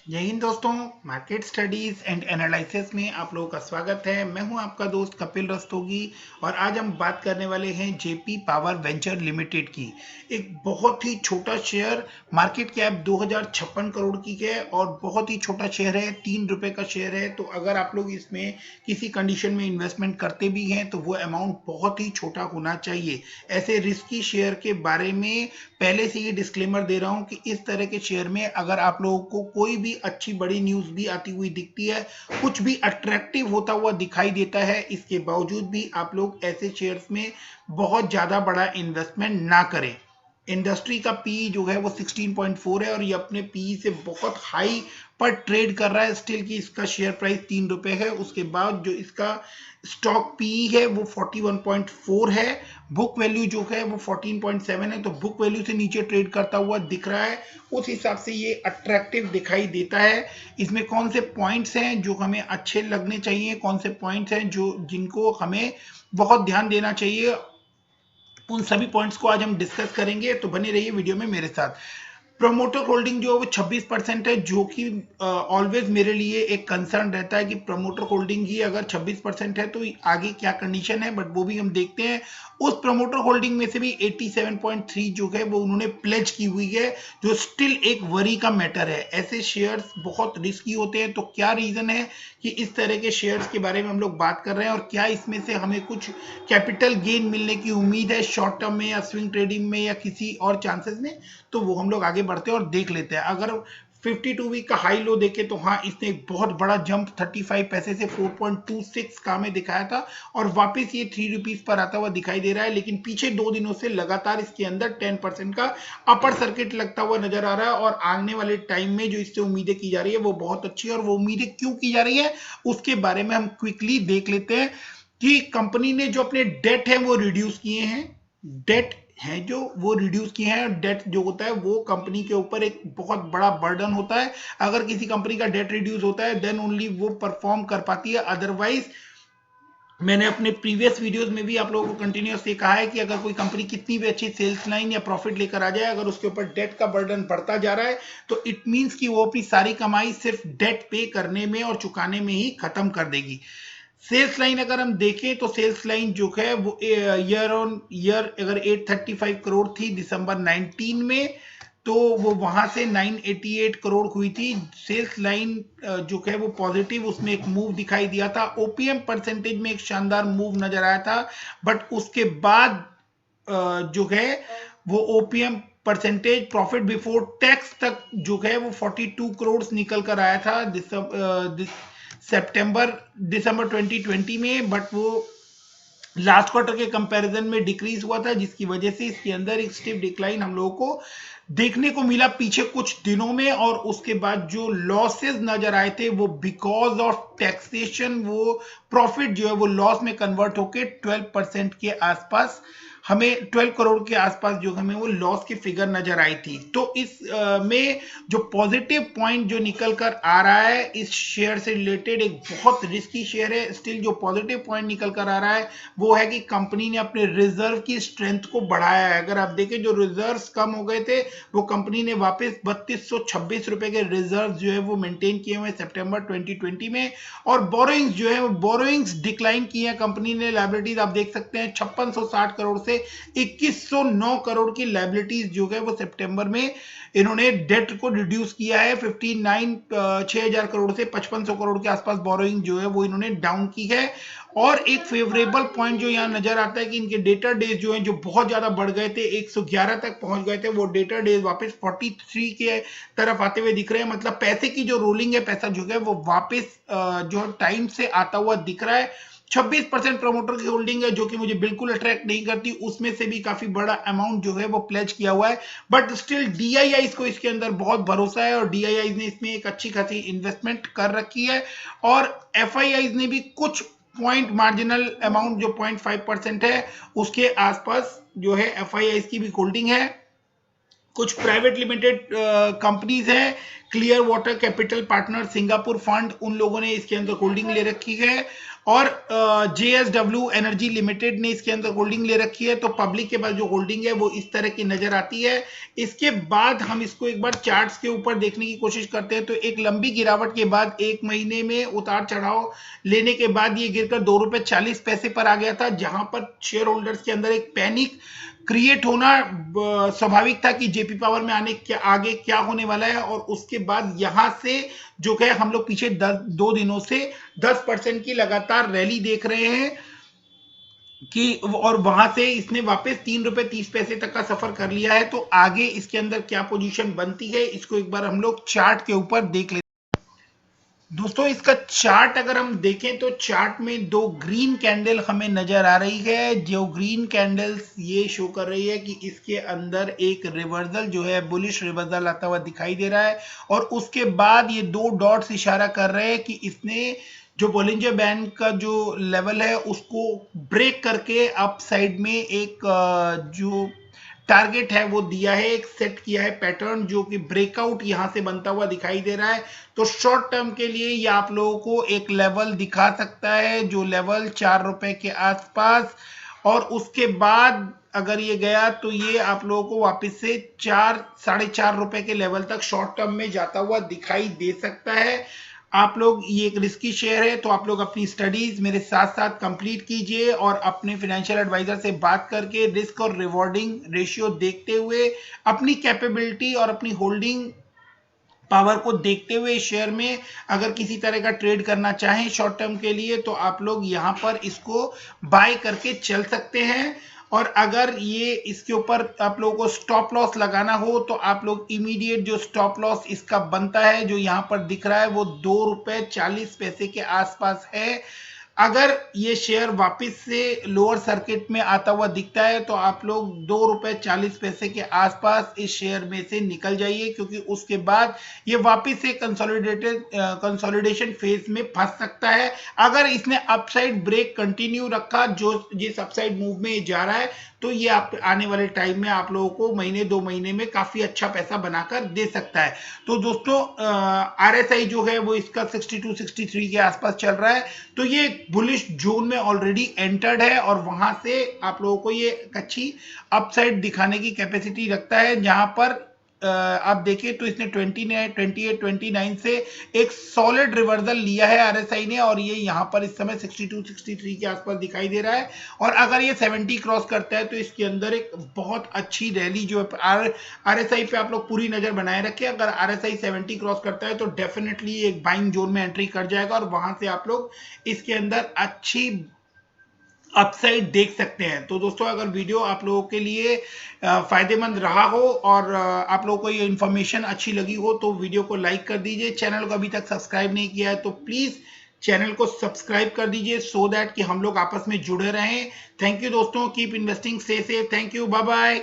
जय हिंद दोस्तों। Market studies and analysis में आप लोगों का स्वागत है। मैं हूं आपका दोस्त कपिल रस्तोगी और आज हम बात करने वाले हैं जेपी पावर वेंचर लिमिटेड की। एक बहुत ही छोटा शेयर, मार्केट कैप 2056 करोड़ की है और बहुत ही छोटा शेयर है, 3 रुपए का शेयर है। तो अगर आप लोग इसमें किसी कंडीशन में इन्वेस्टमेंट करते भी हैं तो वो अमाउंट बहुत ही छोटा होना चाहिए। ऐसे रिस्की शेयर के बारे में पहले से ये डिस्क्लेमर दे रहा हूं कि इस तरह के शेयर में अगर आप लोगों को कोई भी अच्छी बड़ी न्यूज भी आती हुई दिखती है, कुछ भी अट्रैक्टिव होता हुआ दिखाई देता है, इसके बावजूद भी आप लोग ऐसे शेयर्स में बहुत ज्यादा बड़ा इन्वेस्टमेंट ना करें। इंडस्ट्री का पी जो है वो 16.4 है और ये अपने पी से बहुत हाई पर ट्रेड कर रहा है स्टिल कि इसका शेयर प्राइस 3 रुपए है। उसके बाद जो इसका स्टॉक पी है वो 41.4 है, बुक वैल्यू जो है वो 14.7 है। तो बुक वैल्यू से नीचे ट्रेड करता हुआ दिख रहा है, उस हिसाब से ये अट्रैक्टिव दिखाई देता है। इसमें कौन से पॉइंट्स हैं जो हमें अच्छे लगने चाहिए, कौन से पॉइंट्स हैं जो जिनको हमें बहुत ध्यान देना चाहिए, उन सभी पॉइंट्स को आज हम डिस्कस करेंगे। तो बने रहिए वीडियो में मेरे साथ। प्रमोटर होल्डिंग जो है वो 26% है, जो कि ऑलवेज मेरे लिए एक कंसर्न रहता है कि प्रमोटर होल्डिंग ही अगर 26% है तो आगे क्या कंडीशन है, बट वो भी हम देखते हैं। उस प्रमोटर होल्डिंग में से भी 87.3 जो है वो उन्होंने प्लेज की हुई है, जो स्टिल एक वरी का मैटर है। ऐसे शेयर्स बहुत रिस्की होते हैं। तो क्या रीजन है कि इस तरह के शेयर्स के बारे में हम लोग बात कर रहे हैं और क्या इसमें से हमें कुछ कैपिटल गेन मिलने की उम्मीद है शॉर्ट टर्म में या स्विंग ट्रेडिंग में या किसी और चांसेस में, तो वो हम लोग आगे बढ़ते हैं और देख लेते हैं। अगर 52 वीक का हाई लो देखे तो हाँ, इसने एक बहुत बड़ा जंप 35 पैसे से 4.26 का में दिखाया था और वापस ये 3 रुपीज पर आता हुआ दिखाई दे रहा है। लेकिन पीछे 2 दिनों से लगातार इसके अंदर 10% का अपर सर्किट लगता हुआ नजर आ रहा है और आने वाले टाइम में जो इससे उम्मीदें की जा रही है वो बहुत अच्छी है। और वो उम्मीदें क्यों की जा रही है उसके बारे में हम क्विकली देख लेते हैं कि कंपनी ने जो अपने डेट है वो रिड्यूस किए हैं। डेट है जो वो रिड्यूस किए हैं। डेट जो होता है वो कंपनी के ऊपर एक बहुत बड़ा बर्डन होता है। अगर किसी कंपनी का डेट रिड्यूस होता है देन ओनली वो परफॉर्म कर पाती है, अदरवाइज मैंने अपने प्रीवियस वीडियोस में भी आप लोगों को कंटिन्यूसली कहा है कि अगर कोई कंपनी कितनी भी अच्छी सेल्स लाइन या प्रॉफिट लेकर आ जाए, अगर उसके ऊपर डेट का बर्डन बढ़ता जा रहा है तो इट मींस कि वो अपनी सारी कमाई सिर्फ डेट पे करने में और चुकाने में ही खत्म कर देगी। सेल्स लाइन अगर हम देखें तो सेल्स लाइन जो है वो ईयर ऑन ईयर अगर 835 करोड़ थी दिसंबर 19 में, तो वो वहां से 988 करोड़ हुई थी। सेल्स लाइन जो है वो पॉजिटिव, उसमें एक मूव दिखाई दिया था। ओपीएम परसेंटेज में एक शानदार मूव नजर आया था, बट उसके बाद जो है वो OPM percentage profit before tax तक जो है वो 42 करोड़ निकल कर आया था सितंबर दिसंबर 2020 में, बट वो लास्ट क्वार्टर के कंपैरिजन में डिक्रीज हुआ था, जिसकी वजह से इसके अंदर एक स्टीप डिक्लाइन हम लोगों को देखने को मिला पीछे कुछ दिनों में। और उसके बाद जो लॉसेस नजर आए थे वो बिकॉज ऑफ टैक्सेशन, वो प्रॉफिट जो है वो लॉस में कन्वर्ट होके 12% के आसपास, हमें 12 करोड़ के आसपास जो हमें वो लॉस की फिगर नजर आई थी। तो इस में जो पॉजिटिव पॉइंट जो निकल कर आ रहा है इस शेयर से रिलेटेड, एक बहुत रिस्की शेयर है स्टिल, जो पॉजिटिव पॉइंट निकल कर आ रहा है वो है कि कंपनी ने अपने रिजर्व की स्ट्रेंथ को बढ़ाया है। अगर आप देखें जो रिजर्व्स कम हो गए थे वो कंपनी ने वापस 3226 रुपए के रिजर्व जो है वो मेंटेन किए हुए सितंबर 2020 में। और बोरोइंग्स जो है वो बोरोइंग्स डिक्लाइन की है कंपनी ने। लायबिलिटीज आप देख सकते हैं 5660 करोड़ से 2109 करोड़ की लायबिलिटीज जो है वो सितंबर में इन्होंने डेट को रिड्यूस किया है। 6000 करोड़ से 5500 करोड़ के आसपास बोरोइंग जो है वो इन्होंने डाउन की है। और एक फेवरेबल पॉइंट जो यहां नजर आता है कि इनके डेटर डेज जो हैं जो बहुत ज्यादा बढ़ गए थे, 111 तक पहुंच गए थे, वो डेटर डेज वापस 43 के तरफ आते हुए दिख रहे हैं। मतलब पैसे की जो रोलिंग है, पैसा जो है वो वापस जो टाइम से आता हुआ दिख रहा है। 26% प्रमोटर की होल्डिंग है जो कि मुझे बिल्कुल अट्रैक्ट नहीं करती, उसमें से भी काफी बड़ा अमाउंट जो है वो प्लेज किया हुआ है। बट स्टिल डीआईआई को इसके अंदर बहुत भरोसा है और डीआईआई ने इसमें एक अच्छी खासी इन्वेस्टमेंट कर रखी है। और एफआईआई ने भी कुछ पॉइंट मार्जिनल अमाउंट जो 0.5% है उसके आसपास जो है एफआईआई की भी होल्डिंग है। कुछ प्राइवेट लिमिटेड कंपनीज हैं, clear water capital partner, Singapore fund, उन लोगों ने इसके अंदर होल्डिंग ले रखी है। और JSW एनर्जी लिमिटेड ने इसके अंदर होल्डिंग ले रखी है। तो पब्लिक के पास जो होल्डिंग है वो इस तरह की नजर आती है। इसके बाद हम इसको एक बार चार्ट्स के ऊपर देखने की कोशिश करते हैं। तो एक लंबी गिरावट के बाद एक महीने में उतार चढ़ाव लेने के बाद ये गिरकर ₹2.40 पर आ गया था, जहां पर शेयर होल्डर्स के अंदर एक पैनिक क्रिएट होना स्वाभाविक था कि जेपी पावर में आगे क्या होने वाला है। और उसके बाद यहां से जो है हम लोग पीछे 2 दिनों से 10% की लगातार रैली देख रहे हैं कि, और वहां से इसने वापस ₹3.30 तक का सफर कर लिया है। तो आगे इसके अंदर क्या पोजीशन बनती है, इसको एक बार हम लोग चार्ट के ऊपर देख लेते हैं। दोस्तों इसका चार्ट अगर हम देखें तो चार्ट में 2 ग्रीन कैंडल हमें नजर आ रही है। जो ग्रीन कैंडल्स ये शो कर रही है कि इसके अंदर एक रिवर्सल जो है, बुलिश रिवर्सल आता हुआ दिखाई दे रहा है। और उसके बाद ये 2 डॉट्स इशारा कर रहे हैं कि इसने जो बोलिंजर बैंड का जो लेवल है उसको ब्रेक करके अप साइड में एक जो टारगेट है वो दिया है, एक सेट किया है पैटर्न, जो कि ब्रेकआउट यहां से बनता हुआ दिखाई दे रहा है। तो शॉर्ट टर्म के लिए ये आप लोगों को एक लेवल दिखा सकता है, जो लेवल ₹4 के आसपास। और उसके बाद अगर ये गया तो ये आप लोगों को वापस से 4 साढ़े ₹4 के लेवल तक शॉर्ट टर्म में जाता हुआ दिखाई दे सकता है। आप लोग, ये एक रिस्की शेयर है, तो आप लोग अपनी स्टडीज मेरे साथ साथ कंप्लीट कीजिए और अपने फाइनेंशियल एडवाइजर से बात करके रिस्क और रिवॉर्डिंग रेशियो देखते हुए, अपनी कैपेबिलिटी और अपनी होल्डिंग पावर को देखते हुए शेयर में अगर किसी तरह का ट्रेड करना चाहें शॉर्ट टर्म के लिए, तो आप लोग यहां पर इसको बाय करके चल सकते हैं। और अगर ये इसके ऊपर आप लोगों को स्टॉप लॉस लगाना हो तो आप लोग इमीडिएट जो स्टॉप लॉस इसका बनता है, जो यहां पर दिख रहा है, वो ₹2.40 के आसपास है। अगर ये शेयर वापस से लोअर सर्किट में आता हुआ दिखता है तो आप लोग ₹2.40 के आसपास इस शेयर में से निकल जाइए, क्योंकि उसके बाद ये वापस से कंसोलिडेशन फेज में फंस सकता है। अगर इसने अपसाइड ब्रेक कंटिन्यू रखा, जो जिस अपसाइड मूव में जा रहा है, तो ये आप आने वाले टाइम में आप लोगों को महीने 2 महीने में काफी अच्छा पैसा बनाकर दे सकता है। तो दोस्तों RSI जो है वो इसका 62-63 के आसपास चल रहा है। तो ये बुलिश जोन में ऑलरेडी एंटर्ड है और वहां से आप लोगों को ये अच्छी अपसाइड दिखाने की कैपेसिटी रखता है। जहां पर आप देखिए तो इसने 28-29 से एक सॉलिड रिवर्सल लिया है RSI ने, और ये यहां पर इस समय 62-63 के आसपास दिखाई दे रहा है। और अगर ये 70 क्रॉस करता है तो इसके अंदर एक बहुत अच्छी रैली जो है, RSI पे आप लोग पूरी नजर बनाए रखें। अगर RSI 70 क्रॉस करता है तो डेफिनेटली एक बाइंग जोन में एंट्री कर जाएगा और वहां से आप लोग इसके अंदर अच्छी अपसाइड देख सकते हैं। तो दोस्तों अगर वीडियो आप लोगों के लिए फायदेमंद रहा हो और आप लोगों को ये इन्फॉर्मेशन अच्छी लगी हो तो वीडियो को लाइक कर दीजिए। चैनल को अभी तक सब्सक्राइब नहीं किया है तो प्लीज चैनल को सब्सक्राइब कर दीजिए, सो दैट कि हम लोग आपस में जुड़े रहें। थैंक यू दोस्तों, keep investing, stay safe, thank you, bye bye.